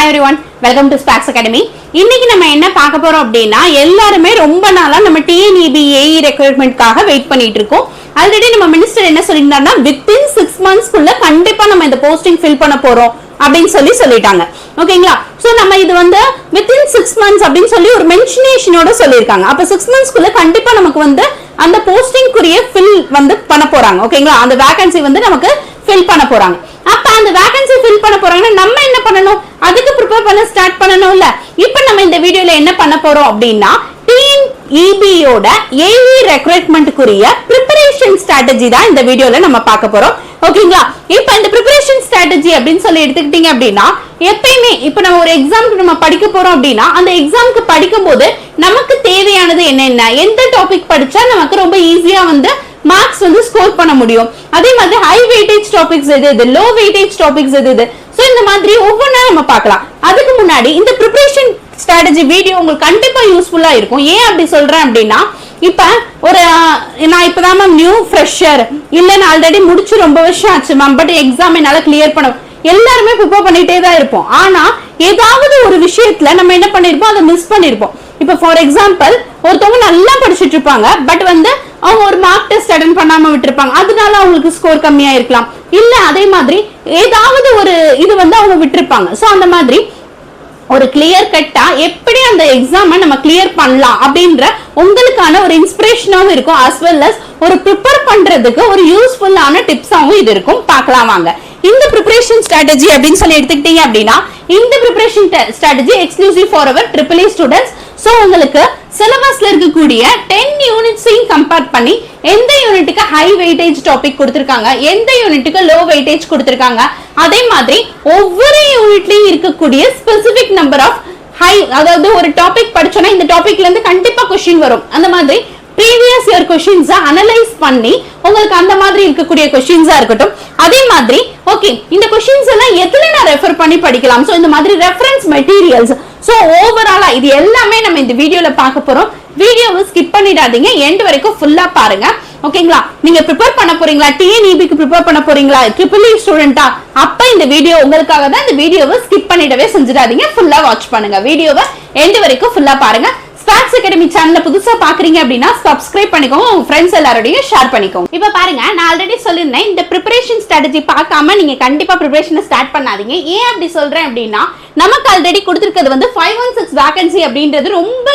Hi everyone, welcome to Sparks Academy. இன்னைக்கு நம்ம என்ன பார்க்க போறோம் அப்படினா எல்லாரும் ரொம்ப நாளா நம்ம TNEB AE ரெக்ரூட்மென்ட்காக வெயிட் பண்ணிட்டு இருக்கோம். ஆல்ரெடி நம்ம மினிஸ்டர் என்ன சொல்லிருந்தாருன்னா within 6 months குள்ள கண்டிப்பா நம்ம இந்த போஸ்டிங் ஃபில் பண்ண போறோம் அப்படினு சொல்லிட்டாங்க. ஓகேங்களா? சோ நம்ம இது வந்து within 6 months அப்படினு சொல்லி ஒரு மென்ஷனேஷனோட சொல்லிருக்காங்க. அப்ப 6 months குள்ள கண்டிப்பா நமக்கு வந்து அந்த போஸ்டிங் குரிய ஃபில் வந்து பண்ண போறாங்க. ஓகேங்களா? அந்த வேகன்சி வந்து நமக்கு ஃபில் பண்ண போறாங்க. அப்ப அந்த வேகன்சி ஃபில் பண்ண போறாங்கன்னா நம்ம என்ன பண்ணணும்? அதுக்கு ப்ரிப்பேர் பண்ண ஸ்டார்ட் பண்ணணும்ல. இப்போ நம்ம இந்த வீடியோல என்ன பண்ண போறோம் அப்படினா TNEB யோட AE ரெக்ரூட்மென்ட் குரிய பிரிபரேஷன் ஸ்ட்ராட்டஜி தான் இந்த வீடியோல நம்ம பார்க்க போறோம். ஓகேங்களா? இப்போ இந்த பிரிபரேஷன் ஸ்ட்ராட்டஜி அப்படினு சொல்லி எடுத்துக்கிட்டீங்க அப்படினா எப்பவுமே இப்போ நம்ம ஒரு எக்ஸாம்க்கு நம்ம படிக்க போறோம் அப்படினா அந்த எக்ஸாம்க்கு படிக்கும்போது நமக்கு தேவையானது என்னென்ன, எந்த டாபிக் படிச்சா நமக்கு ரொம்ப ஈஸியா வந்து மார்க்ஸ் வந்து ஸ்கோர் பண்ண முடியும், அதே மாதிரி ஹை வெயிட்டேஜ் டாபிக்ஸ் எது, லோ வெயிட்டேஜ் டாபிக்ஸ் எது, சோ இந்த மாதிரி ஒவ்வொன்றா நம்ம பார்க்கலாம். அதுக்கு முன்னாடி இந்த பிரிபரேஷன் ஸ்ட்ராட்டஜி வீடியோ உங்களுக்கு கண்டிப்பா யூஸ்ஃபுல்லா இருக்கும். ஏன் அப்படி சொல்றேன் அப்படின்னா, இப்ப ஒரு நான் இப்பதான் மேம் நியூ ஃப்ரெஷர் இல்ல, நான் ஆல்ரெடி முடிச்சு ரொம்ப வருஷம் ஆச்சு மேம், பட் எக்ஸாம் என்னால கிளியர் பண்ண எல்லாருமே ப்ரிப்பேர் பண்ணிட்டே தான் இருப்போம். ஆனா ஏதாவது ஒரு விஷயத்துல நம்ம என்ன பண்ணிருப்போம், அதை மிஸ் பண்ணிருப்போம். இப்ப ஃபார் எக்ஸாம்பிள் ஒருத்தவங்க நல்லா படிச்சுட்டு இருப்பாங்க, பட் வந்து அவங்க ஒரு மார்க் டெஸ்ட் அட்டெண்ட் பண்ணாம விட்டுருப்பாங்க, அதனால அவங்களுக்கு ஸ்கோர் கம்மியா இருக்கலாம். இல்ல அதே மாதிரி ஏதாவது ஒரு இது வந்து அவங்க விட்டுருப்பாங்க. சோ அந்த மாதிரி ஒரு கிளியர் கட்டா எப்படி அந்த எக்ஸாமை நம்ம கிளியர் பண்ணலாம் அப்படின்ற உங்களுக்கான ஒரு இன்ஸ்பிரேஷனாவும் இருக்கும், as well as ஒரு ப்ரிப்பேர் பண்றதுக்கு ஒரு யூஸ்ஃபுல்லான டிப்ஸாவும் இது இருக்கும். பார்க்கலாம் வாங்க. இந்த ப்ரிப்பரேஷன் ஸ்ட்ராட்டஜி அப்படின்னு சொல்லி எடுத்துக்கிட்டீங்க அப்படின்னா இந்த preparation strategy exclusive for our EEE students. So உங்களுக்கு சிலபஸ்ல இருக்கக்கூடிய 10 யூனிட்ஸையும் கம்பேர் பண்ணி எந்த யூனிட்டுக்கு ஹை வெயிட்டேஜ் டாபிக் கொடுத்திருக்காங்க, எந்த யூனிட்டுக்கு லோ வெயிட்டேஜ் கொடுத்திருக்காங்க, அதே மாதிரி ஒவ்வொரு யூனிட்லயும் இருக்கக்கூடிய ஸ்பெசிபிக் நம்பர் ஆஃப் ஹை, அதாவது ஒரு டாபிக் படிச்சோம்னா இந்த டாபிக்ல இருந்து கண்டிப்பா क्वेश्चन வரும், அந்த மாதிரி ப்ரீவியஸ் இயர் क्वेश्चंस அனலைஸ் பண்ணி உங்களுக்கு அந்த மாதிரி இருக்கக்கூடிய क्वेश्चंसா இருக்கட்டும். அதே மாதிரி ஓகே இந்த क्वेश्चंस எல்லாம் எதுல நான் ரெஃபர் பண்ணி படிக்கலாம், சோ இந்த மாதிரி ரெஃபரன்ஸ் மெட்டீரியல்ஸ். சோ ஓவராலா இது எல்லாமே நம்ம இந்த வீடியோல பார்க்க போறோம். வீடியோவை ஸ்கிப் பண்ணிடாதீங்க, எண்ட் வரைக்கும் ஃபுல்லா பாருங்க. ஓகேங்களா? நீங்க ப்ரிப்பேர் பண்ண போறீங்களா, TNEB க்கு ப்ரிப்பேர் பண்ண போறீங்களா, EEE ஸ்டூடெண்டா, அப்ப இந்த வீடியோ உங்களுக்காக தான். இந்த வீடியோவை ஸ்கிப் பண்ணிடவே செஞ்சிடாதீங்க, ஃபுல்லா வாட்ச் பண்ணுங்க. வீடியோவை எண்ட் வரைக்கும் ஃபுல்லா பாருங்க. Sparks Academy சேனலை புதுசா பாக்குறீங்க அப்படின்னா சப்ஸ்கிரைப் பண்ணிக்கோங்க, உங்க ஃப்ரெண்ட்ஸ் எல்லாரோடையும் ஷேர் பண்ணிக்கோங்க. இப்ப பாருங்க, நான் ஆல்ரெடி சொல்லிருந்தேன் இந்த ப்ரிப்பரேஷன் ஸ்ட்ராட்டஜி பார்க்காம நீங்க கண்டிப்பா ப்ரிப்பரேஷனை ஸ்டார்ட் பண்ணாதீங்க. ஏன் அப்படி சொல்றேன் அப்படின்னா, நமக்கு ஆல்ரெடி கொடுத்திருக்கிறது வந்து 516 வேகன்சி அப்படின்றது ரொம்ப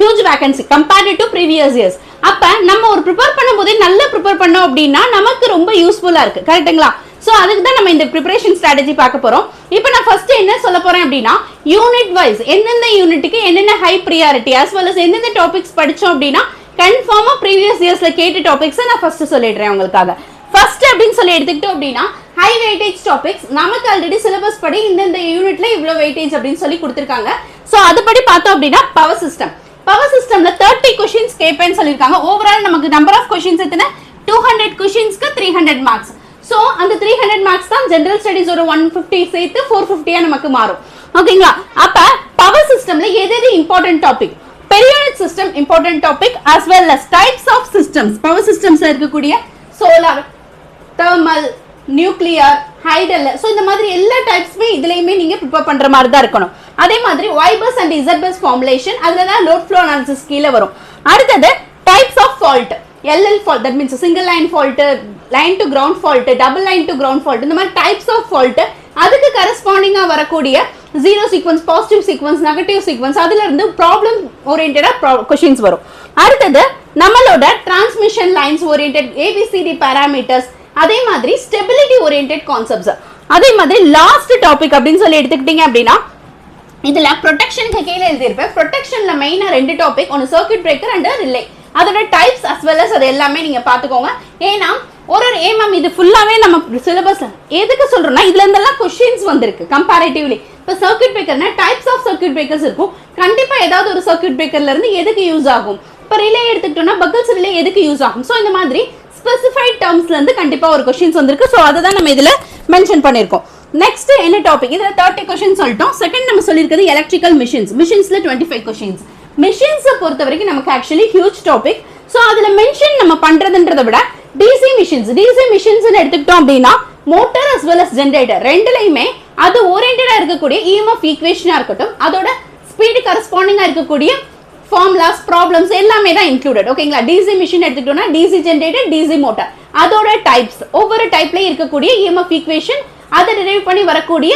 huge vacancy compared to previous years. அப்ப நம்ம ஒரு ப்ரிப்பேர் பண்ணும்போதே நல்லா ப்ரிப்பேர் பண்ணோம் அப்படின்னா நமக்கு ரொம்ப யூஸ்ஃபுல்லா இருக்கு. கரெக்ட்டுங்களா? சோ அதுக்கு தான் நம்ம இந்த ப்ரிப்பரேஷன் ஸ்ட்ராட்டஜி பார்க்க போறோம். இப்போ நான் ஃபர்ஸ்ட் என்ன சொல்ல போறேன் அப்படின்னா, யூனிட் வைஸ் எந்தெந்த யூனிட்டுக்கு என்னென்ன high priority as well as எந்தெந்த டாபிக்ஸ் படிச்சோம் அப்படின்னா கன்ஃபார்மா ப்ரீவியஸ் இயர்ஸ்ல கேட்ட டாபிக்ஸ் நான் ஃபர்ஸ்ட் சொல்லிடுறேன் உங்களுக்காக. ஃபர்ஸ்ட் அப்படின்னு சொல்லி எடுத்துக்கிட்டோம் அப்படின்னா ஹை வெயிட்டேஜ் டாபிக்ஸ் நமக்கு ஆல்ரெடி சிலபஸ் படி இந்த யூனிட்ல இவ்வளவு வெயிட்டேஜ் அப்படின்னு சொல்லி கொடுத்திருக்காங்க. சோ அதுபடி பார்த்தோம் அப்படின்னா பவர் சிஸ்டம்ல 30 क्वेश्चंस கேட்பேன்னு சொல்லிருக்காங்க. ஓவரால் நமக்கு நம்பர் ஆஃப் क्वेश्चंस எத்தனை, 200 क्वेश्चंसக்கு 300 மார்க்ஸ். சோ அந்த 300 மார்க்ஸ் தான் ஜெனரல் ஸ்டடீஸ் ஒரு 150 சேர்த்து 450 நமக்கு மாறும். ஓகேங்களா? அப்ப பவர் சிஸ்டம்ல எது important topic, periodic system important topic as well as types of systems. Power சிஸ்டம்ஸ்ல இருக்கக்கூடிய solar, thermal, nuclear, hydel, so இந்த மாதிரி எல்லா டைப்ஸ்மே இதுலயுமே நீங்க ப்ரிப்பேர் பண்ற மாதிரி தான் இருக்கணும். அதே மாதிரி Y-bus and Z-bus ஃபார்முலேஷன், அதுல தான் லோட் ஃப்ளோ அனாலிசிஸ் கீழ வரும். அடுத்தது types of fault, LL fault, that means single line fault, line to ground fault, double line to ground fault, இந்த மாதிரி types of fault, அதுக்கு கரெஸ்பாண்டிங்கா வரக்கூடிய zero sequence, positive sequence, negative sequence, அதுல இருந்து problem ஓரியன்டடா questions வரும். அடுத்தது நம்மளோட transmission lines oriented ABCD parameters, அதே மாதிரி ஸ்டெபிலிட்டி ஓரியன்டட் கான்செப்ட்ஸ். அதே மாதிரி லாஸ்ட் டாபிக் அப்படின்னு சொல்லி எடுத்துக்கிட்டீங்க அப்படின்னா இதுல ப்ரொடெக்ஷனுக்கு கீழே எழுதியிருப்பேன். ப்ரொடெக்ஷன்ல மெயினா 2 டாபிக், ஒன்னு சர்க்யூட் பிரேக்கர் அண்ட் ரிலே. அதோட டைப்ஸ் as well as அது எல்லாமே நீங்க பாத்துக்கோங்க. ஏன்னா ஒரு மேம் இது ஃபுல்லாவே நம்ம சிலபஸ் எதுக்கு சொல்றோம்னா இதுல இருந்தெல்லாம் क्वेश्चंस வந்திருக்கு கம்பேரிட்டிவ்லி. இப்ப சர்க்யூட் பிரேக்கர்னா டைப்ஸ் ஆஃப் சர்க்யூட் பிரேக்கர்ஸ் இருக்கும், கண்டிப்பா ஏதாவது ஒரு சர்க்யூட் பிரேக்கர்ல இருந்து எதுக்கு யூஸ் ஆகும். இப்ப ரிலே எடுத்துக்கிட்டோம்னா பக்கல்ஸ் ரிலே எதுக்கு யூஸ் ஆகும். சோ இந்த மாதிரி ஸ்பெசிஃபைட் டர்ம்ஸ்ல இருந்து கண்டிப்பா ஒரு क्वेश्चंस வந்திருக்கு. சோ அதை தான் நம்ம இதுல மென்ஷன் பண்ணிருக்கோம். நெக்ஸ்ட் என்ன டாபிக், இதுல 30 क्वेश्चंस சொல்லிட்டோம். செகண்ட் நம்ம சொல்லிருக்கிறது எலக்ட்ரிக்கல் மிஷின்ஸ்ல 25 क्वेश्चंस. மிஷின்ஸை பொறுத்த வரைக்கும் நமக்கு ஆக்சுவலி ஹியூஜ் டாபிக். சோ அதுல மென்ஷன் நம்ம பண்றதுன்றதை விட டிசி மிஷின்ஸ் எடுத்துக்கிட்டோம் அப்படின்னா motor as well as generator ரெண்டுலயுமே அது ஓரியன்டா இருக்கக்கூடிய இஎம்எஃப் ஈக்குவேஷனா இருக்கட்டும், அதோட ஸ்பீடு கரஸ்பாண்டிங்கா இருக்கக்கூடிய ஃபார்முலாஸ், ப்ராப்ளம்ஸ் எல்லாமே தான் இன்க்ளூடட். ஓகேங்களா? டிசி மிஷின் எடுத்துக்கிட்டோம்னா டிசி ஜெனரேட்டர், டிசி மோட்டார், அதோட டைப்ஸ், ஒவ்வொரு டைப்லயும் இருக்கக்கூடிய இஎம்எஃப் ஈக்குவேஷன், அதை டிரைவ் பண்ணி வரக்கூடிய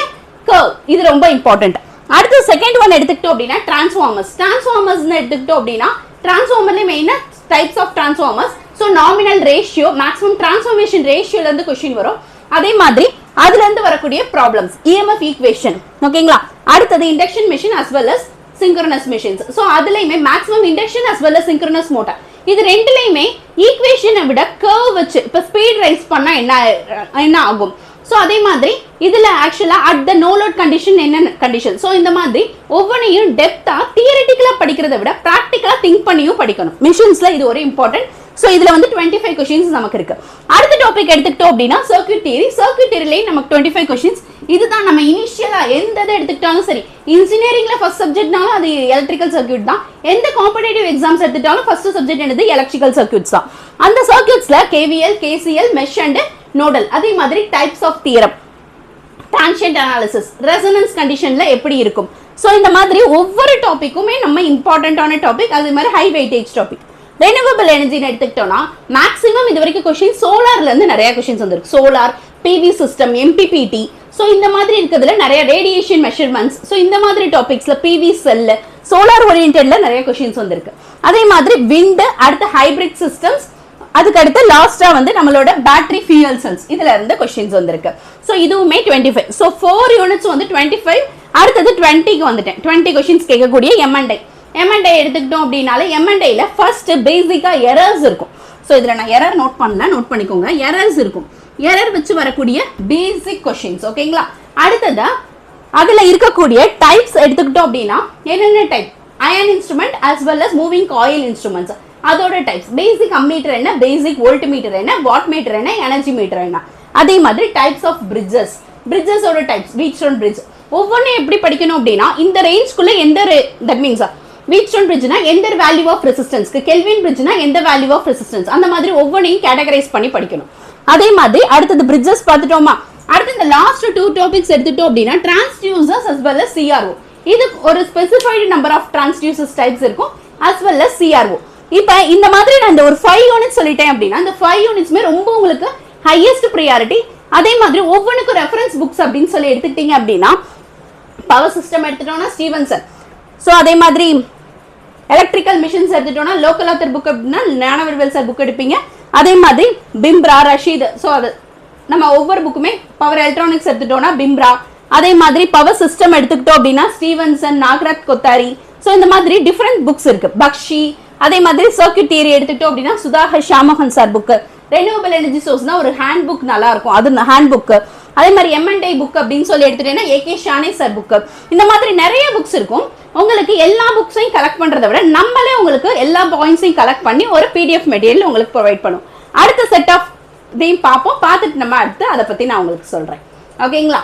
கர்வ், இது ரொம்ப இம்பார்ட்டன்ட். அடுத்து செகண்ட் ஒன் எடுத்துக்கிட்டோம் அப்படின்னா டிரான்ஸ்ஃபார்மர்ஸ். டிரான்ஸ்ஃபார்மர்ஸ் எடுத்துக்கிட்டோம் அப்படின்னா டிரான்ஸ்ஃபார்மர்லயே மெயினா types of transformers. So nominal ratio, maximum transformation ரேஷியோல இருந்து கொஸ்டின் வரும். அதே மாதிரி அதுல இருந்து வரக்கூடிய ப்ராப்ளம்ஸ், இஎம்எஃப் ஈக்குவேஷன். ஓகேங்களா? அடுத்தது induction machine as well as synchronous machines. So அதுலயுமே maximum induction as well as synchronous motor, இது ரெண்டுலயுமே ஈக்குவேஷனை விட கர்வ் வச்சு இப்ப ஸ்பீட் ரைஸ் பண்ணா என்ன ஆகும். சோ அதே மாதிரி இதுல ஆக்சுவலா at the no load condition என்ன கண்டிஷன். சோ இந்த மாதிரி ஒவ்வொன்றையும் டெப்தா தியரிட்டிக்கலா படிக்கிறத விட பிராக்டிகலா திங்க் பண்ணியும் படிக்கணும். மிஷின்ஸ்ல இது ஒரு இம்பார்ட்டன்ட். சோ இதுல வந்து 25 क्वेश्चंस நமக்கு இருக்கு. அடுத்த டாபிக் எடுத்துக்கிட்டோம் அப்படின்னா சர்க்யூட் தியரி. சர்க்யூட் தியரிலே நமக்கு 25 क्वेश्चंस. இதுதான் நம்ம இனிஷியலா எந்த எடுத்துக்கிட்டாலும் சரி, இன்ஜினியரிங்ல ஃபர்ஸ்ட் சப்ஜெக்ட்னாலும் அது எலக்ட்ரிக்கல் சர்க்யூட் தான். எந்த காம்படிட்டிவ் எக்ஸாம்ஸ் எடுத்துட்டாலும் ஃபர்ஸ்ட் சப்ஜெக்ட் என்னது எலக்ட்ரிக்கல் சர்க்யூட்ஸ் தான். அந்த சர்க்யூட்ஸ்ல KVL, KCL, mesh and nodal, அதே மாதிரி types of theorem, transient analysis, resonance கண்டிஷன்ல எப்படி இருக்கும். சோ இந்த மாதிரி ஒவ்வொரு டாபிக்குமே நம்ம இம்பார்ட்டன்டான டாபிக். அதே மாதிரி ஹை வெயிட்டேஜ் டாபிக். ரெனியூவபிள் எனர்ஜின்னு எடுத்துக்கிட்டோம்னா மேக்ஸிமம் இது வரைக்கும் கொஸ்டின் சோலார்ல இருந்து நிறைய கொஸ்டின்ஸ் வந்திருக்கு. Solar, PV system, MPPT. So இந்த மாதிரி இருக்கிறதுல நிறைய ரேடியேஷன் மெஷர்மெண்ட்ஸ். ஸோ இந்த மாதிரி டாபிக்ஸ்ல பிவி செல், சோலார் ஓரியன்டட்ல நிறைய கொஸ்டின்ஸ் வந்திருக்கு. அதே மாதிரி விண்ட், அடுத்து ஹைபிரிட் சிஸ்டம்ஸ், அதுக்கு அடுத்து லாஸ்டா வந்து நம்மளோட பேட்டரி ஃபியூயல் செல்ஸ், இதுல இருந்து கொஸ்டின்ஸ் வந்திருக்கு. ஸோ இதுவுமே 25. ஸோ 4 யூனிட்ஸ் வந்து 25. அடுத்தது 20க்கு வந்துட்டேன். 20 கொஸ்டின்ஸ் கேட்கக்கூடிய எம்என்ஐ. எம்என்ஐ எடுத்துக்கிட்டோம் அப்படின்னாலே எம்என்ஐல ஃபர்ஸ்ட் பேசிக்கா எரர்ஸ் இருக்கும். ஸோ இதுல நான் எரர் நோட் பண்ணல, நோட் பண்ணிக்கோங்க. எரர்ஸ் இருக்கும். எரர் வச்சு வரக்கூடிய பேசிக் கொஸ்டின்ஸ். ஓகேங்களா? அடுத்தது அதுல இருக்கக்கூடிய டைப்ஸ் எடுத்துக்கிட்டோம் அப்படின்னா என்னென்ன type, iron instrument as well as moving coil instruments, அதோட டைப்ஸ், பேசிக் அம்மீட்டர் என்ன, பேசிக் வோல்ட் மீட்டர் என்ன, வாட் மீட்டர் என்ன, எனர்ஜி மீட்டர் என்ன. அதே மாதிரி டைப்ஸ் ஆஃப் பிரிட்ஜஸ், பிரிட்ஜஸோட டைப்ஸ், வீட்ஸ்டோன் பிரிட்ஜ். ஒவ்வொன்றும் எப்படி படிக்கணும் அப்படின்னா இந்த ரேஞ்ச்குள்ள எந்த தட் மீன்ஸ் வீட்ஸ்டோன் பிரிட்ஜ்னா எந்த வேல்யூ ஆஃப் ரெசிஸ்டன்ஸ்க்கு, கெல்வின் பிரிட்ஜ்னா எந்த வேல்யூ ஆஃப் ரெசிஸ்டன்ஸ், அந்த மாதிரி ஒவ்வொன்றையும் கேட்டகரைஸ் பண்ணி படிக்கணும். அதே மாதிரி அடுத்தது பிரிட்ஜஸ் பார்த்துட்டோமா. அடுத்து இந்த லாஸ்ட் 2 டாபிக்ஸ் எடுத்துட்டோம் அப்படின்னா டிரான்ஸ்டியூசர்ஸ் as well as CRO. இது ஒரு ஸ்பெசிஃபைடு நம்பர் ஆஃப் டிரான்ஸ்டியூசர்ஸ் டைப்ஸ் இருக்கும் as well as CRO. இப்போ இந்த மாதிரி நான் இந்த ஒரு 5 யூனிட்ஸ் சொல்லிட்டேன் அப்படின்னா இந்த 5 யூனிட்ஸ்மே ரொம்ப உங்களுக்கு ஹையஸ்ட் ப்ரையாரிட்டி. அதே மாதிரி ஒவ்வொன்றுக்கும் ரெஃபரன்ஸ் புக்ஸ் அப்படின்னு சொல்லி எடுத்துக்கிட்டீங்க அப்படின்னா பவர் சிஸ்டம் எடுத்துட்டோம்னா ஸ்டீவன்சன். ஸோ அதே மாதிரி எலக்ட்ரிக்கல் மிஷின்ஸ் எடுத்துட்டோம்னா லோக்கல் ஆத்தர் புக் அப்படின்னா ஞானவர்வேல் சார் புக் எடுப்பீங்க. அதே மாதிரி பிம்ப்ரா, ரஷீத். ஸோ அது நம்ம ஒவ்வொரு புக்குமே பவர் எலக்ட்ரானிக்ஸ் எடுத்துட்டோம்னா பிம்ப்ரா. அதே மாதிரி பவர் சிஸ்டம் எடுத்துக்கிட்டோம் அப்படின்னா ஸ்டீவன்சன், நாகராஜ் கொத்தாரி. ஸோ இந்த மாதிரி டிஃப்ரெண்ட் புக்ஸ் இருக்கு. பக்ஷி. அதே மாதிரி சர்க்யூட் தியரி எடுத்துக்கிட்டோம் அப்படின்னா Sudhakar Shamohan sir book. Renewable energy சோர்ஸ்னா ஒரு ஹேண்ட் புக் நல்லா இருக்கும், அது ஹேண்ட் புக்கு. அதே மாதிரி எம்என்ஐ புக் அப்படின்னு சொல்லி எடுத்துட்டேன்னா ஏகே ஷானே சார் புக்கு. இந்த மாதிரி நிறைய புக்ஸ் இருக்கும். உங்களுக்கு எல்லா புக்ஸையும் கலெக்ட் பண்றதை விட நம்மளே உங்களுக்கு எல்லா பாயிண்ட்ஸையும் கலெக்ட் பண்ணி ஒரு பிடிஎஃப் மெட்டீரியல் உங்களுக்கு ப்ரொவைட் பண்ணும். அடுத்த செட் ஆஃப் இதையும் பார்ப்போம். பார்த்துட்டு நம்ம அடுத்து அதை பத்தி நான் உங்களுக்கு சொல்றேன். ஓகேங்களா?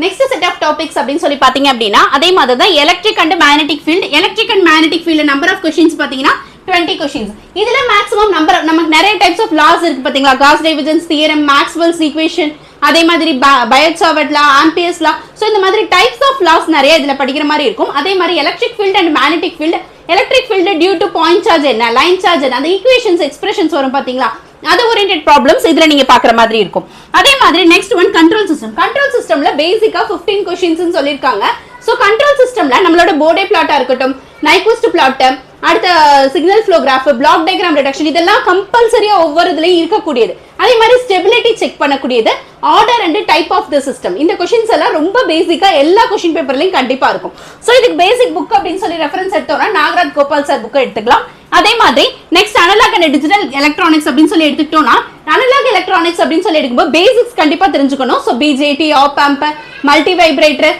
நெக்ஸ்ட் செட் ஆஃப் டாபிக்ஸ் அப்படின்னு சொல்லி பாத்தீங்க அப்படின்னா அதே மாதிரி தான் electric and magnetic field. Electric and magnetic field number of questions பாத்தீங்கன்னா 20 கொஸ்டின்ஸ். இதுல மேக்ஸிமம் நம்பர் நமக்கு நிறைய டைப்ஸ் ஆஃப் லாஸ் இருக்கு பாத்தீங்களா. Cos divergence theorem, Maxwell's equation, அதே மாதிரி பயோட்-சாவர்ட் லா, ஆம்பியர்ஸ் லா. சோ இந்த மாதிரி டைப்ஸ் ஆஃப் லாஸ் நிறைய இதுல படிக்கிற மாதிரி இருக்கும். அதே மாதிரி electric field and magnetic field. Electric field due to point charge என்ன, லைன் சார்ஜ் என்ன, அந்த ஈக்குவேஷன்ஸ் எக்ஸ்பிரஷன்ஸ் வரும் பாத்தீங்களா, அது ஓரியன்டட் ப்ராப்ளம்ஸ் இதுல நீங்க பாக்குற மாதிரி இருக்கும். அதே மாதிரி next one control system. Control சிஸ்டம்ல பேசிக்கா 15 கொஸ்டின்ஸ் சொல்லிருக்காங்க. சோ கண்ட்ரோல் சிஸ்டம்ல நம்மளோட போர்டே பிளாட்டா இருக்கட்டும், நைக்விஸ்ட் பிளாட், அடுத்த signal flow graph, block diagram reduction, இதெல்லாம் கம்பல்சரியா ஒவ்வொரு இதுலயும் இருக்கக்கூடியது. அதே மாதிரி ஸ்டெபிலிட்டி செக் பண்ணக்கூடியது, order and type of the system. இந்த கொஸ்டின்ஸ் எல்லாம் ரொம்ப பேசிக்கா எல்லா கொஸ்டின் பேப்பர்லயும் கண்டிப்பா இருக்கும். சோ இதுக்கு பேசிக் புக் அப்படின்னு சொல்லி ரெஃபரன்ஸ் எடுத்தோம்னா நாகராஜ் கோபால் சார் புக் எடுத்துக்கலாம். அதே மாதிரி next analogue and digital electronics அப்படின்னு சொல்லி எடுத்துக்கிட்டோம்னா அனலாக் எலக்ட்ரானிக்ஸ் அப்படின்னு சொல்லி எடுக்கும்போது பேசிக்ஸ் கண்டிப்பா தெரிஞ்சுக்கணும். So BJT, op amp, multivibrator,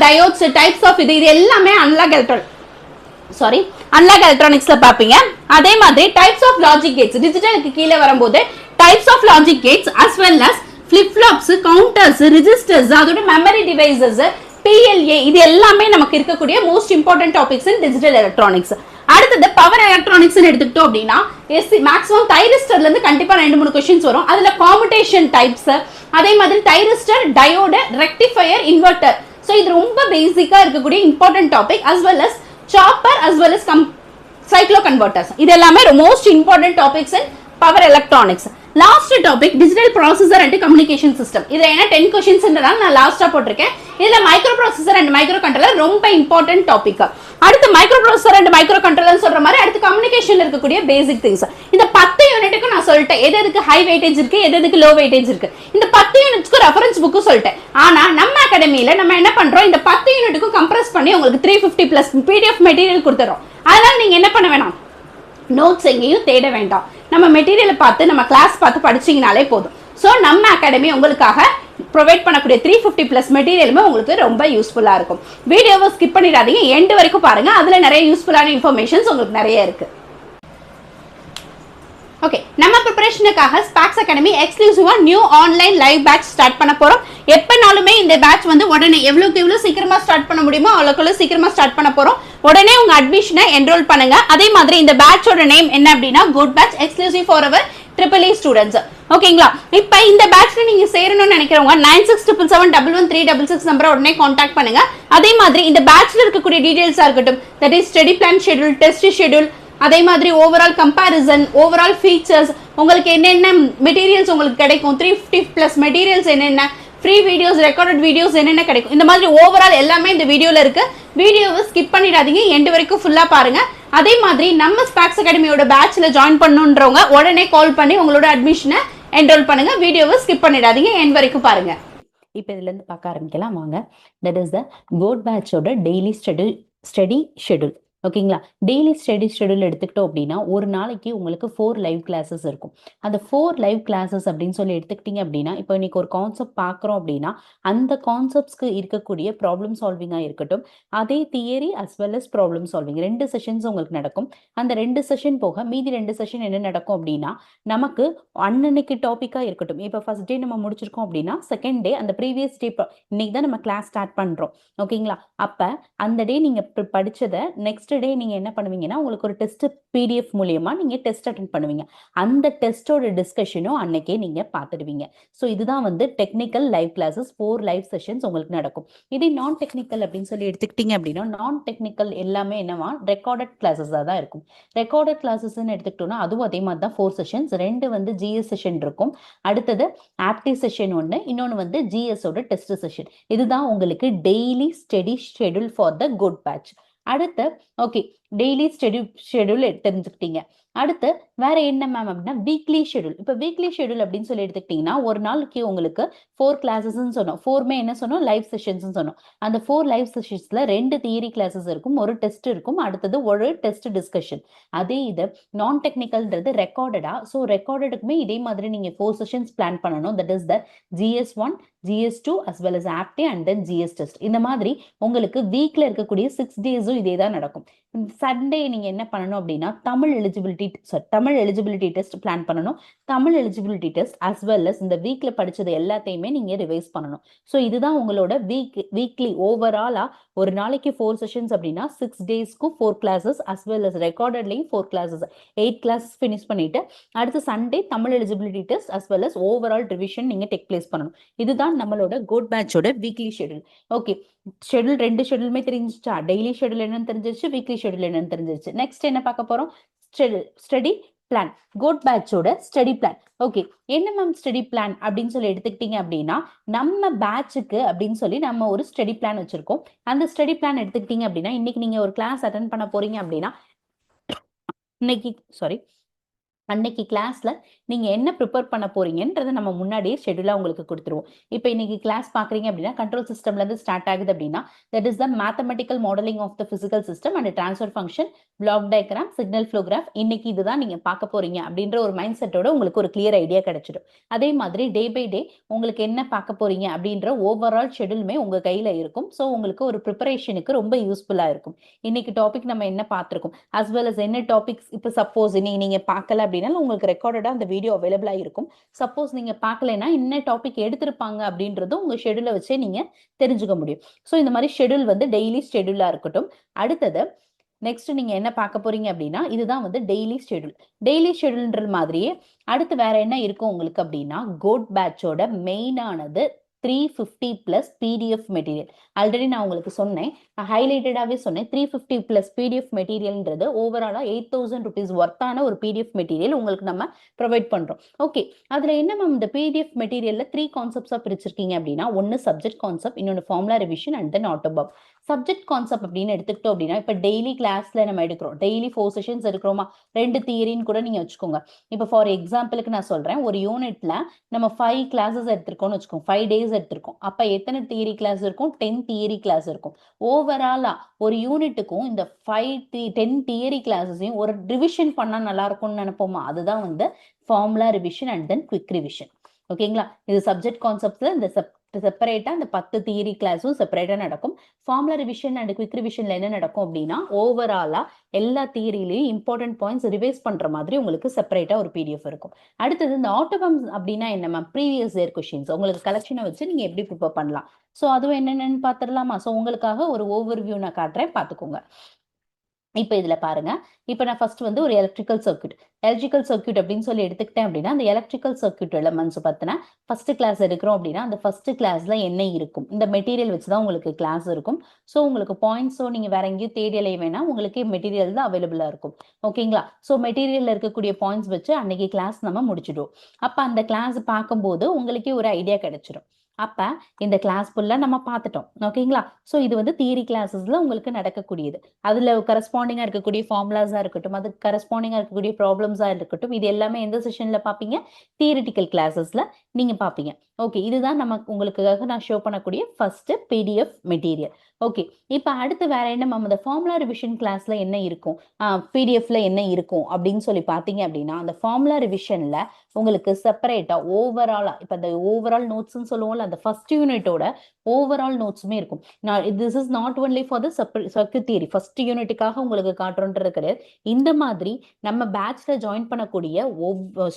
diodes, types of இது எல்லாமே அனலாக் எலக்ட்ரானிக்ஸ்ல பாப்பீங்க. அதே மாதிரி டைப்ஸ் ஆஃப் லாஜிக் கேட்ஸ் டிஜிட்டலுக்கு கீழே வரும்போது types of logic gates as well as flip flops, counters, registers, அதோட மெமரி டிவைசஸ், PLA, இது எல்லாமே நமக்கு இருக்கக்கூடிய most important topics in digital electronics. அடுத்தது பவர் எலக்ட்ரானிக்ஸ் எடுத்துக்கிட்டோம் அப்படின்னா மேக்ஸிமம் தைரிஸ்டர்ல இருந்து கண்டிப்பா 2-3 கொஸ்டின்ஸ் வரும். அதுல காம்புடேஷன் டைப்ஸ், அதே மாதிரி thyristor, diode, rectifier, inverter. So இது ரொம்ப பேசிக்கா இருக்கக்கூடிய important topic. As well as chopper, as well as cycloconverters. இது எல்லாமே most important topics in power electronics. Last topic digital processor and communication system. இதுல என்ன 10 கொஸ்டின்ஸ் நான் லாஸ்டா போட்டிருக்கேன். இதுல microprocessor and microcontroller ரொம்ப இம்பார்ட்டன்ட் டாபிக். அடுத்து microprocessor and microcontroller சொல்ற மாதிரி அடுத்து கம்யூனிகேஷன்ல இருக்கக்கூடிய பேசிக் திங்ஸ். இந்த 10 யூனிட்டுக்கு நான் சொல்லிட்டேன் எது எதுக்கு ஹை வெயிட்டேஜ் இருக்கு, எது எதுக்கு லோ வெயிட்டேஜ் இருக்கு. இந்த 10 யூனிட்ஸ்க்கு ரெஃபரன்ஸ் புக்கு சொல்லிட்டேன். ஆனா நம்ம அகாடமியில நம்ம என்ன பண்றோம், இந்த 10 யூனிட்டுக்கும் கம்ப்ரஸ் பண்ணி உங்களுக்கு 350 பிளஸ் பிடிஎஃப் மெட்டீரியல் கொடுத்துறோம். அதனால நீங்க என்ன பண்ண வேணாம், நோட்ஸ் எங்கேயும் தேட வேண்டாம். நம்ம மெட்டீரியலை பார்த்து நம்ம கிளாஸ் பார்த்து படிச்சீங்கனாலே போதும். ஸோ நம்ம அகாடமி உங்களுக்காக ப்ரொவைட் பண்ணக்கூடிய 350 பிளஸ் மெட்டீரியலுமே உங்களுக்கு ரொம்ப யூஸ்ஃபுல்லா இருக்கும். வீடியோவை ஸ்கிப் பண்ணிடாதீங்க, எண்ட் வரைக்கும் பாருங்க. அதுல நிறைய யூஸ்ஃபுல்லான இன்ஃபர்மேஷன்ஸ் உங்களுக்கு நிறைய இருக்கு. ஓகே, நம்ம ப்ரிப்பரேஷனுக்காக ஸ்பாக்ஸ் அகாடமி எக்ஸ்க்ளூசிவா new online live batch start பண்ண போறோம். எப்பனாலுமே இந்த பேட்ச் உடனே எவ்வளவு சீக்கிரமா ஸ்டார்ட் பண்ண முடியுமோ அவ்வளவுக்கு சீக்கிரமா ஸ்டார்ட் பண்ண போறோம். உடனே உங்க அட்மிஷனை என்ரோல் பண்ணுங்க. அதே மாதிரி இந்த பேட்சோட நேம் என்ன அப்படின்னா good batch exclusive for our triple E students. ஓகேங்களா? இப்போ இந்த பேட்ச்ல நீங்க சேரணும்னு நினைக்கிறவங்க 9677711666 நம்பரை உடனே கான்டாக்ட் பண்ணுங்க. அதே மாதிரி இந்த பேட்ச்ல இருக்கக்கூடிய டீடைல்ஸா இருக்கட்டும், that is study plan schedule, test schedule, அதே மாதிரி ஓவரால் கம்பாரிசன், ஓவரால் ஃபீச்சர்ஸ், உங்களுக்கு என்னென்ன மெட்டீரியல்ஸ் உங்களுக்கு கிடைக்கும், 350 பிளஸ் மெட்டீரியல்ஸ் என்னென்ன, ஃப்ரீ வீடியோஸ், ரெக்கார்டட் வீடியோஸ் என்னென்ன கிடைக்கும், இந்த மாதிரி ஓவரால் எல்லாமே இந்த வீடியோல இருக்கு. வீடியோவை ஸ்கிப் பண்ணிடாதீங்க, எண்ட் வரைக்கும் ஃபுல்லா பாருங்க. அதே மாதிரி நம்ம ஸ்பாக்ஸ் அகாடமியோட பேட்ச்ல ஜாயின் பண்ணணுன்றவங்க உடனே கால் பண்ணி உங்களோட அட்மிஷனை என்ரோல் பண்ணுங்க. வீடியோவை ஸ்கிப் பண்ணிடாதீங்க, எண்ட் வரைக்கும் பாருங்க. இப்போ இதுல இருந்து பார்க்க ஆரம்பிக்கலாம் வாங்க. தட் இஸ் த கோட் பேட்சோட டெய்லி ஸ்டடி ஷெட்யூல். ஓகேங்களா? டெய்லி ஸ்டடி ஷெட்யூல் எடுத்துக்கிட்டோம் அப்படின்னா ஒரு நாளைக்கு உங்களுக்கு 4 லைவ் கிளாஸஸ் இருக்கும். அந்த 4 லைவ் கிளாஸஸ் அப்படின்னு சொல்லி எடுத்துக்கிட்டீங்க அப்படின்னா இப்போ இன்னைக்கு ஒரு கான்செப்ட் பார்க்குறோம் அப்படின்னா அந்த கான்செப்ட்ஸ்க்கு இருக்கக்கூடிய ப்ராப்ளம் சால்விங்காக இருக்கட்டும், அதே theory as well as problem solving 2 sessions உங்களுக்கு நடக்கும். அந்த 2 செஷன் போக மீதி 2 செஷன் என்ன நடக்கும் அப்படின்னா நமக்கு அன்னன்னைக்கு டாப்பிக்காக இருக்கட்டும். இப்போ ஃபர்ஸ்ட் டே நம்ம முடிச்சிருக்கோம் அப்படின்னா செகண்ட் டே அந்த ப்ரீவியஸ் டே இன்னைக்கு தான் நம்ம கிளாஸ் ஸ்டார்ட் பண்ணுறோம். ஓகேங்களா? அப்போ அந்த டே நீங்கள் படித்ததை நெக்ஸ்ட் டே நீங்க என்ன பண்ணுவீங்கன்னா உங்களுக்கு ஒரு டெஸ்ட் பிடிஎஃப் மூலியமா நீங்க டெஸ்ட் அட்டெண்ட் பண்ணுவீங்க. அந்த டெஸ்டோட டிஸ்கஷனும் அன்னைக்கே நீங்க பார்த்துடுவீங்க. ஸோ இதுதான் technical live classes 4 live sessions உங்களுக்கு நடக்கும். இதே நான் டெக்னிக்கல் அப்படின்னு சொல்லி எடுத்துக்கிட்டீங்க அப்படின்னா நான் டெக்னிக்கல் எல்லாமே என்னவா ரெக்கார்டட் கிளாஸஸ் தான் இருக்கும். ரெக்கார்டட் கிளாஸஸ்ன்னு எடுத்துக்கிட்டோம்னா அதுவும் அதே மாதிரி தான் 4 செஷன்ஸ். 2 ஜிஎஸ் செஷன் இருக்கும், அடுத்தது ஆப்டி செஷன் ஒன்று, இன்னொன்று ஜிஎஸோட டெஸ்ட் செஷன். இதுதான் உங்களுக்கு daily study schedule for the good batch. அடுத்து ஓகே டெய்லி ஷெட்யூல் தெரிஞ்சுக்கிட்டீங்க. அடுத்து வேற என்ன மேம் அப்படின்னா வீக்லி ஷெட்யூல். இப்போ வீக்லி ஷெட்யூல் அப்படின்னு சொல்லி எடுத்துக்கிட்டீங்கன்னா ஒரு நாளைக்கு உங்களுக்கு 4 கிளாஸஸ்ன்னு சொன்னோம். 4மே என்ன சொன்னோம், லைவ் செஷன்ஸ் சொன்னோம். அந்த 4 லைவ் செஷன்ஸ்ல 2 தியரி கிளாஸஸ் இருக்கும், ஒரு டெஸ்ட் இருக்கும், அடுத்தது ஒரு டெஸ்ட் டிஸ்கஷன். அதே இது நான் டெக்னிக்கல்ன்றது ரெக்கார்டடா. ஸோ ரெக்கார்டடுக்குமே இதே மாதிரி நீங்க 4 செஷன்ஸ் பிளான் பண்ணணும். That is the GS1, GS2 as well as APTE and then GS test. இந்த மாதிரி உங்களுக்கு வீக்ல இருக்கக்கூடிய 6 டேஸும் இதே தான் நடக்கும். சண்டே நீங்க என்ன பண்ணணும் அப்படின்னா தமிழ் எலிஜிபிலிட்டி டெஸ்ட் பிளான் பண்ணணும். Tamil eligibility test as well as இந்த வீக்ல படிச்சது எல்லாத்தையுமே நீங்க ரிவைஸ் பண்ணணும். ஸோ இதுதான் உங்களோட வீக்லி ஓவராலா ஒரு நாளைக்கு 4 செஷன்ஸ் அப்படின்னா 6 டேஸ்க்கும் 4 கிளாஸஸ் அஸ் வெல் அஸ் ரெக்கார்டட்லையும் 4 கிளாஸஸ் 8 கிளாஸஸ் ஃபினிஷ் பண்ணிட்டு அடுத்து Sunday Tamil eligibility test as well as overall revision நீங்க டேக் பிளேஸ் பண்ணணும். இதுதான் நம்மளோட கோட் பேட்சோட வீக்லி ஷெட்யூல். ஓகே, ஷெட்யூல் 2 ஷெட்யூலுமே தெரிஞ்சிச்சா? டெய்லி ஷெட்யூல் என்னன்னு தெரிஞ்சிருச்சு, வீக்லி ஷெட்யூல் என்னன்னு தெரிஞ்சிருச்சு. நெக்ஸ்ட் என்ன பார்க்க போறோம், ஸ்டடி பிளான். கோட் பேட்சோட ஸ்டடி பிளான். ஓகே, என்ன மேம் ஸ்டடி பிளான் அப்படின்னு சொல்லி எடுத்துக்கிட்டீங்க அப்படின்னா நம்ம பேட்சுக்கு அப்படின்னு சொல்லி நம்ம ஒரு ஸ்டடி பிளான் வச்சிருக்கோம். அந்த ஸ்டடி பிளான் எடுத்துக்கிட்டீங்க அப்படின்னா இன்னைக்கு நீங்க ஒரு கிளாஸ் அட்டென்ட் பண்ண போறீங்க அப்படின்னா அன்னைக்கு கிளாஸ்ல நீங்க என்ன ப்ரிப்பேர் பண்ண போறீங்கன்றதை நம்ம முன்னாடியே ஷெட்யூலா உங்களுக்கு கொடுத்துருவோம். இப்போ இன்னைக்கு கிளாஸ் பாக்குறீங்க அப்படின்னா கண்ட்ரோல் சிஸ்டம்ல இருந்து ஸ்டார்ட் ஆகுது அப்படின்னா that is the mathematical modelling of the physical system and transfer function, block diagram, signal flow graph. இன்னைக்கு இதுதான் நீங்க பார்க்க போறீங்க அப்படின்ற ஒரு மைண்ட் செட்டோட உங்களுக்கு ஒரு கிளியர் ஐடியா கிடைச்சிடும். அதே மாதிரி டே பை டே உங்களுக்கு என்ன பார்க்க போறீங்க அப்படின்ற ஓவரால் ஷெட்யூலுமே உங்க கையில இருக்கும். ஸோ உங்களுக்கு ஒரு ப்ரிப்பரேஷனுக்கு ரொம்ப யூஸ்ஃபுல்லா இருக்கும். இன்னைக்கு டாபிக் நம்ம என்ன பார்த்திருக்கோம் அஸ் வெல் அஸ் என்ன டாபிக்ஸ். இப்போ சப்போஸ் இன்னைக்கு நீங்க பார்க்கல அப்படின்னா உங்களுக்கு ரெக்கார்டடா அந்த வீடியோ அவைலபிளா இருக்கும். சப்போஸ் நீங்க பார்க்கலைன்னா என்ன டாபிக் எடுத்திருப்பாங்க அப்படின்றதும் உங்க ஷெட்யூல வச்சே நீங்க தெரிஞ்சுக்க முடியும். ஸோ இந்த மாதிரி ஷெட்யூல் டெய்லி ஷெட்யூலா இருக்கட்டும். அடுத்தது நெக்ஸ்ட் நீங்க என்ன பார்க்க போறீங்க அப்படின்னா இதுதான் வந்து டெய்லி ஷெட்யூல். டெய்லி ஷெட்யூல்ன்ற மாதிரியே அடுத்து வேற என்ன இருக்கும் உங்களுக்கு அப்படின்னா கோட் பேட்சோட மெயினானது 350 பிளஸ் பிடிஎஃப் மெட்டீரியல். ஆல்ரெடி நான் உங்களுக்கு சொன்னேன், ஹைலைட்டடாவே சொன்னேன், 350 பிளஸ் பிடிஎஃப் மெட்டீரியல்ன்றது ஓவராலா 8000 ருபீஸ் ஒர்த்தான ஒரு பிடிஎஃப் மெட்டீரியல் உங்களுக்கு நம்ம ப்ரொவைட் பண்றோம். ஓகே, அதுல என்ன மேம் இந்த பிடிஎஃப் மெட்டீரியல்ல 3 கான்செப்ட்ஸா பிரிச்சிருக்கீங்க அப்படின்னா, ஒன்னு சப்ஜெக்ட் கான்செப்ட், இன்னொன்னு ஃபார்முலா ரிவிஷன் அண்ட் தென் ஆட்டோபாப். சப்ஜெக்ட் கான்செப்ட் அப்படின்னு எடுத்துக்கிட்டோம் அப்படின்னா இப்ப டெய்லி கிளாஸ்ல நம்ம எடுக்கிறோம், டெய்லி 4 செஷன்ஸ் எடுக்கிறோமா, 2 தியரின்னு கூட நீங்க வச்சுக்கோங்க. இப்ப ஃபார் எக்ஸாம்பிளுக்கு நான் சொல்றேன், ஒரு யூனிட்ல நம்ம 5 கிளாஸஸ் எடுத்திருக்கோம்னு வச்சுக்கோங்க, 5 டேஸ் எடுத்திருக்கோம். அப்ப எத்தனை தியரி கிளாஸ் இருக்கும்? 10 தியரி கிளாஸ் இருக்கும். ஓவராலா ஒரு யூனிட்டுக்கும் இந்த 10 தியரி கிளாஸஸையும் ஒரு ரிவிஷன் பண்ணா நல்லா இருக்கும்னு நினைப்போமா, அதுதான் வந்து formula revision and then quick revision. ஓகேங்களா, இது சப்ஜெக்ட் கான்செப்ட்ல இந்த செப்பரேட்டா இந்த 10 தியரி கிளாஸும் செப்பரேட்டா நடக்கும். ஃபார்முலா ரிவிஷன் அண்ட் குவிக் ரிவிஷன்ல என்ன நடக்கும் அப்படின்னா ஓவராலா எல்லா தியரிலையும் இம்பார்ட்டன்ட் பாயிண்ட்ஸ் ரிவைஸ் பண்ற மாதிரி உங்களுக்கு செப்பரேட்டா ஒரு பிடிஎஃப் இருக்கும். அடுத்தது இந்த ஆட்டோபம் அப்படின்னா என்ன மேம்? ப்ரீவியஸ் இயர் கொஸ்டின்ஸ் உங்களுக்கு கலெக்ஷனை வச்சு நீங்க எப்படி ப்ரிப்பேர் பண்ணலாம், ஸோ அதுவும் என்னென்னு பார்த்துடலாமா? ஸோ உங்களுக்காக ஒரு ஓவர்வியூ நான் காட்டுறேன், பார்த்துக்கோங்க. இப்போ இதுல பாருங்க, இப்போ நான் ஃபர்ஸ்ட் வந்து ஒரு எலக்ட்ரிக்கல் சர்க்யூட் அப்படின்னு சொல்லி எடுத்துக்கிட்டேன் அப்படின்னா அந்த எலக்ட்ரிக்கல் சர்க்யூட் எலமெண்ட்ஸ் பத்தின ஃபர்ஸ்ட் கிளாஸ் எடுக்கிறோம் அப்படின்னா அந்த ஃபர்ஸ்ட் கிளாஸ்ல என்ன இருக்கும், இந்த மெட்டீரியல் வச்சுதான் உங்களுக்கு கிளாஸ் இருக்கும். ஸோ உங்களுக்கு பாயிண்ட்ஸோ நீங்க வேற எங்கேயும் தேடி அலைய வேணாம், உங்களுக்கு மெட்டீரியல் தான் அவைலபிளா இருக்கும். ஓகேங்களா, ஸோ மெட்டீரியல்ல இருக்கக்கூடிய பாயிண்ட்ஸ் வச்சு அன்னைக்கு கிளாஸ் நம்ம முடிச்சிடுவோம். அப்ப அந்த கிளாஸ் பார்க்கும்போது உங்களுக்கே ஒரு ஐடியா கிடைச்சிடும். அப்ப இந்த கிளாஸ் ஃபுல்லா நம்ம பார்த்துட்டோம். ஓகேங்களா, ஸோ இது வந்து தியரி கிளாஸஸ்ல உங்களுக்கு நடக்கக்கூடியது. அதுல கரஸ்பாண்டிங்கா இருக்கக்கூடிய ஃபார்முலாஸா இருக்கட்டும், அது கரஸ்பாண்டிங்கா இருக்கக்கூடிய ப்ராப்ளம்ஸா இருக்கட்டும், இது எல்லாமே எந்த செஷன்ல பாப்பீங்க? தியரிட்டிக்கல் கிளாஸஸ்ல நீங்க பாப்பீங்க. ஓகே, இதுதான் நமக்கு உங்களுக்காக நான் ஷோ பண்ணக்கூடிய ஃபர்ஸ்ட் பிடிஎஃப் மெட்டீரியல். ஓகே, இப்ப அடுத்து வேற என்ன மேம்? அந்த ஃபார்முலா ரிவிஷன் கிளாஸ்ல என்ன இருக்கும், பிடிஎஃப்ல என்ன இருக்கும் அப்படின்னு சொல்லி பாத்தீங்க அப்படின்னா அந்த ஃபார்முலா ரிவிஷன்ல உங்களுக்கு செப்பரேட்டா ஓவராலா இப்ப அந்த ஓவரால் நோட்ஸ்ன்னு சொல்லுவோம்ல, அந்த ஃபர்ஸ்ட் யூனிட்டோட ஓவரால் நோட்ஸுமே இருக்கும். This is not only for the circuit theory, first யூனிட்டுக்காக உங்களுக்கு காட்டுறோன்றது கிடையாது. இந்த மாதிரி நம்ம பேட்ச்ல ஜாயின் பண்ணக்கூடிய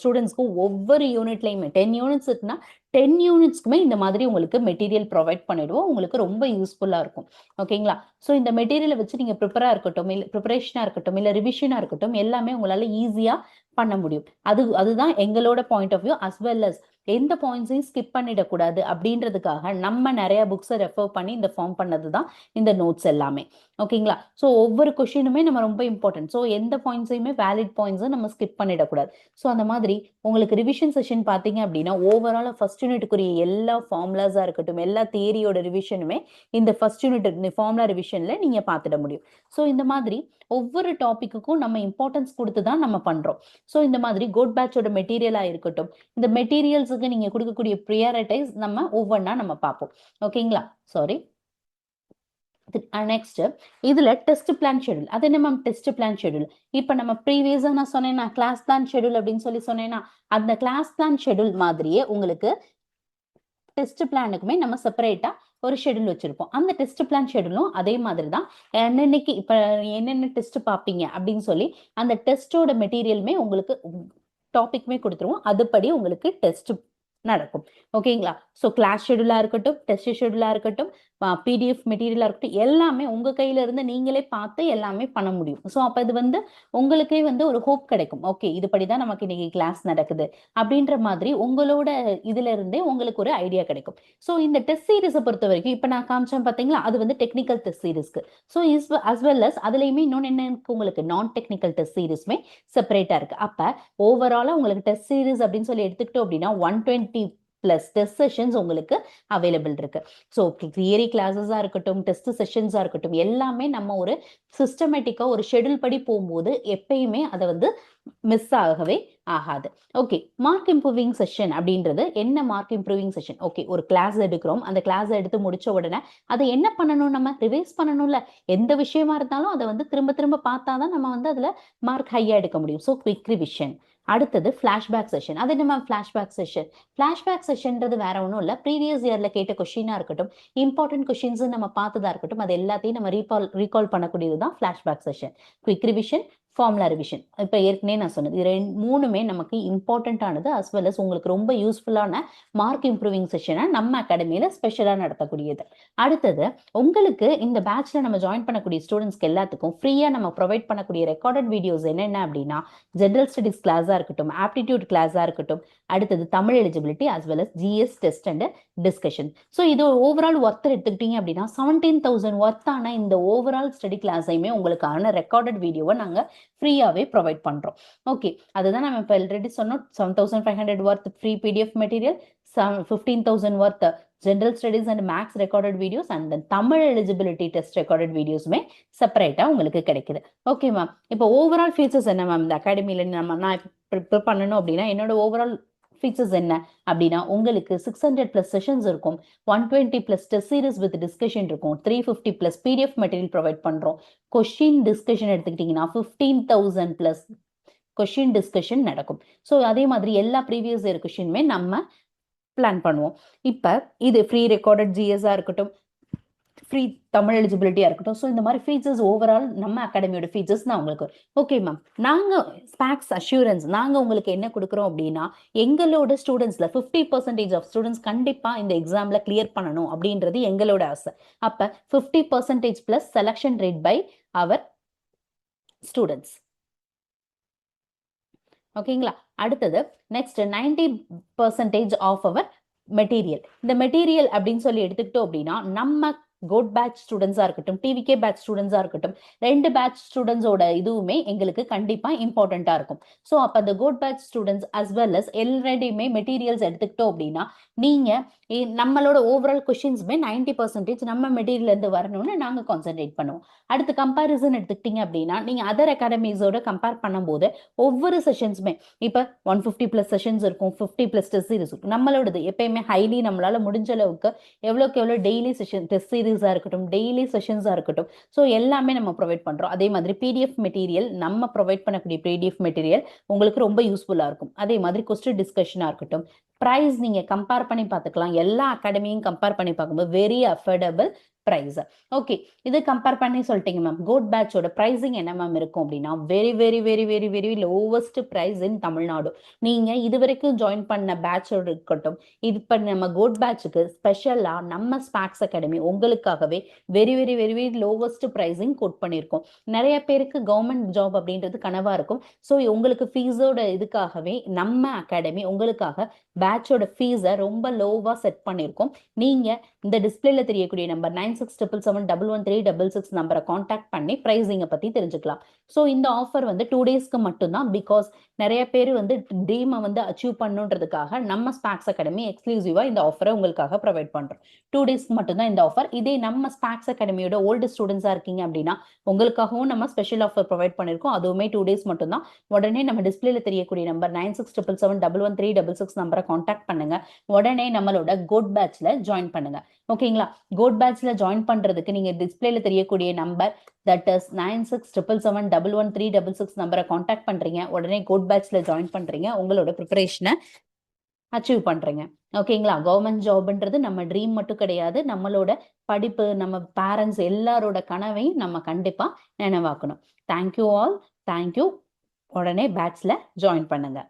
ஸ்டூடெண்ட்ஸ்க்கும் ஒவ்வொரு யூனிட்லயுமே 10 யூனிட்ஸ் இருக்குன்னா 10 யூனிட்ஸ்க்குமே இந்த மாதிரி உங்களுக்கு மெட்டீரியல் ப்ரொவைட் பண்ணிடுவோம். உங்களுக்கு ரொம்ப யூஸ்ஃபுல்லா இருக்கும். ஓகேங்களா, ஸோ இந்த மெட்டீரியலை வச்சு நீங்க ப்ரிப்பரா இருக்கட்டும், இல்லை ப்ரிப்பரேஷனா இருக்கட்டும், இல்லை ரிவிஷனா இருக்கட்டும், எல்லாமே உங்களால ஈஸியா பண்ண முடியும். அதுதான் எங்களோட point of view. As well as எந்த பாயிண்ட்ஸையும் ஸ்கிப் பண்ணிடக்கூடாது அப்படின்றதுக்காக நம்ம நிறைய புக்ஸை ரெஃபர் பண்ணி இந்த ஃபார்ம் பண்ணது தான் இந்த நோட்ஸ் எல்லாமே. ஓகேங்களா, ஸோ ஒவ்வொரு கொஸ்டினுமே நம்ம ரொம்ப இம்பார்ட்டன்ட். ஸோ எந்த பாயிண்ட்ஸையுமே வேலிட் பாயிண்ட்ஸும் நம்ம ஸ்கிப் பண்ணிடக்கூடாது. ஸோ அந்த மாதிரி உங்களுக்கு ரிவிஷன் செஷன் பார்த்தீங்க அப்படின்னா ஓவரால் ஃபர்ஸ்ட் யூனிட்டுக்குரிய எல்லா ஃபார்முலாஸா இருக்கட்டும், எல்லா தியரியோட ரிவிஷனுமே இந்த ஃபர்ஸ்ட் யூனிட் ஃபார்முலா ரிவிஷன்ல நீங்க பார்த்துட முடியும். ஸோ இந்த மாதிரி ஒவ்வொரு டாபிக்குக்கும் நம்ம இம்பார்ட்டன்ஸ் கொடுத்து தான் நம்ம பண்றோம். ஸோ இந்த மாதிரி கோட் பேட்சோட மெட்டீரியலா இருக்கட்டும், இந்த மெட்டீரியல்ஸுக்கு நீங்க கொடுக்கக்கூடிய ப்ரியாரிட்டைஸ் நம்ம ஒவ்வொன்றா நம்ம பார்ப்போம். ஓகேங்களா, சாரி. நெக்ஸ்ட் இதுல டெஸ்ட் பிளான் ஷெட்யூல். அது என்ன மேம் டெஸ்ட் பிளான் ஷெட்யூல்? இப்ப நம்ம ப்ரீவியஸா நான் சொன்னேன்னா கிளாஸ் பிளான் ஷெட்யூல் அப்படின்னு சொல்லி சொன்னேன்னா அந்த கிளாஸ் பிளான் ஷெட்யூல் மாதிரியே உங்களுக்கு டெஸ்ட் பிளானுக்குமே நம்ம செப்பரேட்டா ஒரு ஷெட்யூல் வச்சிருப்போம். அந்த டெஸ்ட் பிளான் ஷெட்யூலும் அதே மாதிரி தான். என்னன்னைக்கு இப்ப என்னென்ன டெஸ்ட் பார்ப்பீங்க அப்படின்னு சொல்லி அந்த டெஸ்டோட மெட்டீரியலுமே உங்களுக்கு டாபிக்மே கொடுத்துருவோம். அதுபடி உங்களுக்கு டெஸ்ட் நடக்கும். ஓகேங்களா, ஸோ கிளாஸ் ஷெட்யூலா இருக்கட்டும், டெஸ்ட் ஷெட்யூலா இருக்கட்டும், பிடிஎஃப் மெட்டீரியலா இருக்கட்டும், எல்லாமே உங்க கையில இருந்து நீங்களே பார்த்து எல்லாமே பண்ண முடியும். ஸோ அப்ப இது வந்து உங்களுக்கே வந்து ஒரு ஹோப் கிடைக்கும். ஓகே, இதுபடிதான் நமக்கு இன்னைக்கு கிளாஸ் நடக்குது அப்படின்ற மாதிரி உங்களோட இதுல இருந்தே உங்களுக்கு ஒரு ஐடியா கிடைக்கும். ஸோ இந்த டெஸ்ட் சீரிஸை பொறுத்த வரைக்கும் இப்ப நான் காமிச்சேன் பாத்தீங்களா, அது வந்து டெக்னிக்கல் டெஸ்ட் சீரிஸ்க்கு. ஸோ அஸ் வெல் அஸ் அதுலயுமே இன்னொன்னு என்ன இருக்கு, உங்களுக்கு நான் டெக்னிக்கல் டெஸ்ட் சீரிஸ்மே செப்பரேட்டா இருக்கு. அப்ப ஓவராலா உங்களுக்கு டெஸ்ட் சீரிஸ் அப்படின்னு சொல்லி எடுத்துக்கிட்டோம் அப்படின்னா 120 பிளஸ் டெஸ்ட் செஷன்ஸ் உங்களுக்கு அவைலபிள் இருக்கு. ஸோ தியரி கிளாஸஸா இருக்கட்டும், டெஸ்ட் செஷன்ஸா இருக்கட்டும், எல்லாமே நம்ம ஒரு சிஸ்டமேட்டிக்கா ஒரு ஷெட்யூல் படி போகும்போது எப்பயுமே அதை வந்து மிஸ் ஆகவே ஆகாது. ஓகே, மார்க் இம்ப்ரூவிங் செஷன் அப்படின்றது என்ன? மார்க் இம்ப்ரூவிங் செஷன், ஓகே, ஒரு கிளாஸ் எடுக்கிறோம், அந்த கிளாஸ் எடுத்து முடிச்ச உடனே அதை என்ன பண்ணணும், நம்ம ரிவைஸ் பண்ணணும்ல. எந்த விஷயமா இருந்தாலும் அதை வந்து திரும்ப திரும்ப பார்த்தாதான் நம்ம வந்து அதுல மார்க் ஹையா எடுக்க முடியும். So quick revision. அடுத்தது ஃபிளாஷ்பேக் செஷன். அது என்ன ஃபிளாஷ்பேக் செஷன்? ஃபிளாஷ்பேக் செஷன்ன்றது வேற ஒன்றும் இல்லை, ப்ரீவியஸ் இயர்ல கேட்ட கொஸ்டினா இருக்கட்டும், இம்பார்ட்டன்ட் கொஸ்டின்ஸ் நம்ம பார்த்ததா இருக்கட்டும், அது எல்லாத்தையும் நம்ம ரீகால் பண்ணக்கூடியது தான் flashback session. Quick revision, formula revision. இப்போ ஏற்கனவே நான் சொன்னது இது மூணுமே நமக்கு இம்பார்ட்டண்ட்டானது, அஸ் வெல் அஸ் உங்களுக்கு ரொம்ப யூஸ்ஃபுல்லான மார்க் இம்ப்ரூவிங் செஷனை நம்ம அகாடமியில் ஸ்பெஷலாக நடத்தக்கூடியது. அடுத்தது உங்களுக்கு இந்த பேட்ச்ல நம்ம ஜாயின் பண்ணக்கூடிய ஸ்டூடெண்ட்ஸ்க்கு எல்லாத்துக்கும் ஃப்ரீயாக நம்ம ப்ரொவைட் பண்ணக்கூடிய ரெக்கார்டட் வீடியோஸ் என்னென்ன அப்படின்னா, ஜென்ரல் ஸ்டடிஸ் கிளாஸாக இருக்கட்டும், ஆப்டிடியூட் கிளாஸாக இருக்கட்டும், அடுத்தது Tamil eligibility as well as GS test and discussion. So இது ஓவரால் ஒர்த் எடுத்துக்கிட்டீங்க அப்படின்னா 17,000 ஒர்த்தான இந்த ஓவரால் ஸ்டடி கிளாஸையுமே உங்களுக்கான ரெக்கார்டட் வீடியோவை நாங்கள் ஃப்ரீயாகவே ப்ரொவைட் பண்ணுறோம். ஓகே, அதுதான் நம்ம இப்போ ஆல்ரெடி சொன்னோம். 7,500 worth free PDF material, 15,000 worth general studies and maths recorded videos and then Tamil eligibility test recorded வீடியோஸுமே செப்பரேட்டாக உங்களுக்கு கிடைக்குது. ஓகே மேம், இப்போ ஓவரால் ஃபீச்சர்ஸ் என்ன மேம் இந்த அகாடமியில் நான் ப்ரிப்பேர் பண்ணணும் அப்படின்னா என்னோட ஓவரால் ஃபீச்சர்ஸ் என்ன அப்படின்னா, உங்களுக்கு 600+ செஷன்ஸ் இருக்கும், 120+ டெஸ்ட் சீரிஸ் வித் டிஸ்கஷன் இருக்கும், 350+ பிடிஎஃப் மெட்டீரியல் ப்ரொவைட் பண்றோம். கொஸ்டின் டிஸ்கஷன் எடுத்துக்கிட்டீங்கன்னா 15,000+ கொஸ்டின் டிஸ்கஷன் நடக்கும். ஸோ அதே மாதிரி எல்லா ப்ரீவியஸ் இயர் கொஸ்டினுமே நம்ம பிளான் பண்ணுவோம். இப்போ இது ஃப்ரீ ரெக்கார்டட் ஜிஎஸ்ஸா இருக்கட்டும், ஃப்ரீ தமிழ் எலிஜிபிலிட்டியாக இருக்கட்டும். ஸோ இந்த மாதிரி ஃபீச்சர்ஸ் ஓவரால் நம்ம அகாடமியோட ஃபீச்சர்ஸ் நான் உங்களுக்கு. ஓகே மேம், நாங்கள் ஸ்பாக்ஸ் அஷூரன்ஸ் நாங்கள் உங்களுக்கு என்ன கொடுக்குறோம் அப்படின்னா, எங்களோட ஸ்டூடெண்ட்ஸில் 50% ஆஃப் ஸ்டூடெண்ட்ஸ் கண்டிப்பாக இந்த எக்ஸாமில் கிளியர் பண்ணணும் அப்படின்றது எங்களோட ஆசை. அப்போ 50% + selection rate by our students. ஓகேங்களா? அடுத்தது நெக்ஸ்ட் 90% ஆஃப் அவர் மெட்டீரியல். இந்த மெட்டீரியல் அப்படின்னு சொல்லி எடுத்துக்கிட்டோம் அப்படின்னா, நம்ம கோட் பேட்ச் ஸ்டூடெண்ட்ஸா இருக்கட்டும், டிவிகே பேட்ச் ஸ்டூடெண்ட்ஸா இருக்கட்டும், 2 பேட்ச் ஸ்டூடெண்ட்ஸோட இதுவுமே எங்களுக்கு கண்டிப்பா இம்பார்ட்டண்டா இருக்கும். ஸோ அப்போ அந்த code batch students as well as எல்லாரையுமே மெட்டீரியல்ஸ் எடுத்துக்கிட்டோம் அப்படின்னா, நீங்க நம்மளோட ஓவரால் கொஸ்டின்ஸுமே 90% நம்ம மெட்டீரியல் இருந்து வரணும்னு நாங்க கான்சென்ட்ரேட் பண்ணுவோம். அடுத்து கம்பேரிசன் எடுத்துக்கிட்டீங்க அப்படின்னா, நீங்க அதர் அகாடமிஸோட கம்பேர் பண்ணும்போது ஒவ்வொரு செஷன்ஸுமே இப்போ 150+ செஷன்ஸ் இருக்கும், 50+ டெஸ்ட் சீரிஸ் இருக்கும். நம்மளோடது எப்பயுமே ஹைலி நம்மளால முடிஞ்ச அளவுக்கு எவ்வளோக்கு எவ்வளோ டெய்லி செஷன் டெஸ்ட் சீரிஸாக இருக்கட்டும், டெய்லி செஷன்ஸாக இருக்கட்டும், ஸோ எல்லாமே நம்ம ப்ரொவைட் பண்ணுறோம். அதே மாதிரி பிடிஎஃப் மெட்டீரியல் நம்ம ப்ரொவைட் பண்ணக்கூடிய பிடிஎஃப் மெட்டீரியல் உங்களுக்கு ரொம்ப யூஸ்ஃபுல்லாக இருக்கும். அதே மாதிரி கொஸ்டின் டிஸ்கஷனாக இருக்கட்டும், ப்ரைஸ் நீங்கள் கம்பேர் பண்ணி பார்த்துக்கலாம். எல்லா அகாடமியும் கம்பேர் பண்ணி பார்க்கும்போது வெரி அஃபோர்டபுள் ப்ரைஸ். ஓகே, இது கம்பேர் பண்ணி சொல்லிட்டீங்க மேம். கோட் பேட்சோட ப்ரைஸிங் என்ன மேம் இருக்கும் அப்படின்னா, very very very very very lowest price in Tamil Nadu. நீங்கள் இது வரைக்கும் ஜாயின் பண்ண பேட்சோட இருக்கட்டும், இப்போ நம்ம கோட் பேட்சுக்கு ஸ்பெஷலாக நம்ம ஸ்பாக்ஸ் அகாடமி உங்களுக்காகவே very very very very lowest pricing quote பண்ணியிருக்கோம். நிறைய பேருக்கு கவர்மெண்ட் ஜாப் அப்படின்றது கனவாக இருக்கும். ஸோ உங்களுக்கு ஃபீஸோட இதுக்காகவே நம்ம அகாடமி உங்களுக்காக பேட்சோட ஃபீஸை ரொம்ப லோவாக செட் பண்ணியிருக்கோம். நீங்கள் இந்த டிஸ்பிளேல தெரியக்கூடிய நம்பர் 9677711366 நம்பரை காண்டாக்ட் பண்ணி ப்ரைஸிங்கை பற்றி தெரிஞ்சுக்கலாம். ஸோ இந்த ஆஃபர் வந்து 2 டேஸ்க்கு மட்டும்தான். பிகாஸ் நிறைய பேர் வந்து ட்ரீமை வந்து அச்சீவ் பண்ணுன்றதுக்காக நம்ம ஸ்பாக்ஸ் அகாடமி எக்ஸ்க்ளூசிவாக இந்த ஆஃபரை உங்களுக்காக ப்ரொவைட் பண்ணுறோம். 2 டேஸ்க்கு மட்டும்தான் இந்த ஆஃபர். இதே நம்ம ஸ்பாக்ஸ் அகாடமியோட ஓல்டு ஸ்டூடெண்ட்ஸாக இருக்கீங்க அப்படின்னா உங்களுக்காகவும் நம்ம ஸ்பெஷல் ஆஃபர் ப்ரொவைட் பண்ணியிருக்கோம். அதுவுமே 2 டேஸ் மட்டும்தான். உடனே நம்ம டிஸ்பிளேல தெரியக்கூடிய நம்பர் 9677711366 நம்பரை காண்டாக்ட் பண்ணுங்க. உடனே நம்மளோட கோட் பேட்ச்ல ஜாயின் பண்ணுங்க. ஓகேங்களா? கோட் பேட்ச்ல ஜாயின் பண்றதுக்கு நீங்க டிஸ்பிளேல தெரியக்கூடிய நம்பர் தட் இஸ் 9677711366 நம்பரை காண்டாக்ட் பண்றீங்க. உடனே கோட் பேட்ச்ல ஜாயின் பண்றீங்க. உங்களோட ப்ரிப்பரேஷனை அச்சீவ் பண்றீங்க. ஓகேங்களா? கவர்மெண்ட் ஜாப்ன்றது நம்ம ட்ரீம் மட்டும் கிடையாது. நம்மளோட படிப்பு, நம்ம பேரண்ட்ஸ் எல்லாரோட கனவையும் நம்ம கண்டிப்பா நினைவாக்கணும். Thank you all. தேங்க்யூ. உடனே பேட்ச்ல ஜாயின் பண்ணுங்க.